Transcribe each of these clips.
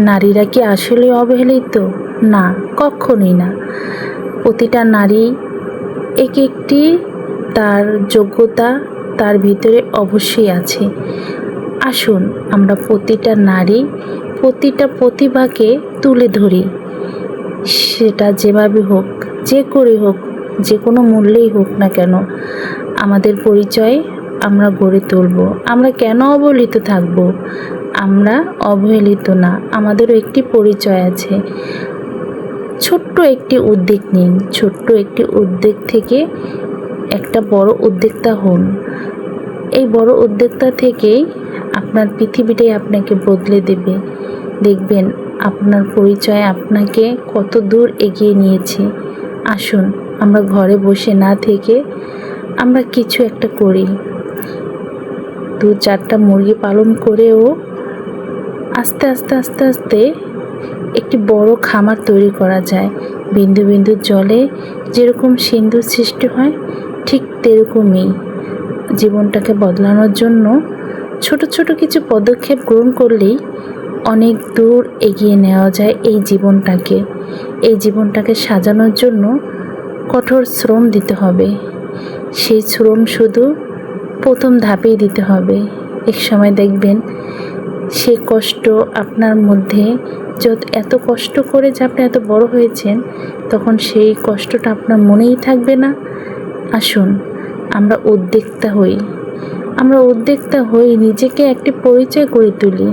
নারীরা কি আসলে অবহেলিত? না, কখনোই না। প্রতিটা নারী এক একটি তার যোগ্যতা তার ভিতরে অবশ্যই আছে। আসুন আমরা প্রতিটা নারী, প্রতিটা প্রতিভাকে তুলে ধরি। সেটা যেভাবে হোক, যে করে হোক, যে কোনো মূল্যেই হোক না কেন, আমাদের পরিচয় আমরা গড়ে তুলব। আমরা কেন অবহেলিত থাকব? আমরা অবহেলিত না, আমাদেরও একটি পরিচয় আছে। ছোট্ট একটি উদ্যোগ নিন, ছোট্ট একটি উদ্যোগ থেকে একটা বড় উদ্যোক্তা হন। এই বড় উদ্যোক্তা থেকেই আপনার পৃথিবীটাই আপনাকে বদলে দেবে। দেখবেন আপনার পরিচয় আপনাকে কত দূর এগিয়ে নিয়েছে। আসুন আমরা ঘরে বসে না থেকে আমরা কিছু একটা করি। 2-4টা মুরগি পালন করেও আস্তে আস্তে আস্তে আস্তে একটি বড় খামার তৈরি করা যায়। বিন্দু বিন্দু জলে যেরকম সিন্ধুর সৃষ্টি হয়, ঠিক তেরকমই জীবনটাকে বদলানোর জন্য ছোট ছোট কিছু পদক্ষেপ গ্রহণ করলেই অনেক দূর এগিয়ে নেওয়া যায় এই জীবনটাকে। এই জীবনটাকে সাজানোর জন্য কঠোর শ্রম দিতে হবে। সেই শ্রম শুধু প্রথম ধাপেই দিতে হবে। এক সময় দেখবেন সেই কষ্ট আপনার মধ্যে, এত কষ্ট করে যে আপনি এত বড় হয়েছেন, তখন সেই কষ্টটা আপনার মনেই থাকবে না। আসুন আমরা উদ্যোক্তা হই, আমরা উদ্যোক্তা হই, নিজেকে একটি পরিচয় গড়ে তুলি।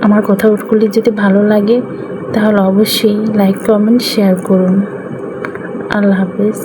আমার কথাগুলি যদি ভালো লাগে তাহলে অবশ্যই লাইক, কমেন্ট, শেয়ার করুন। আল্লাহ হাফেজ।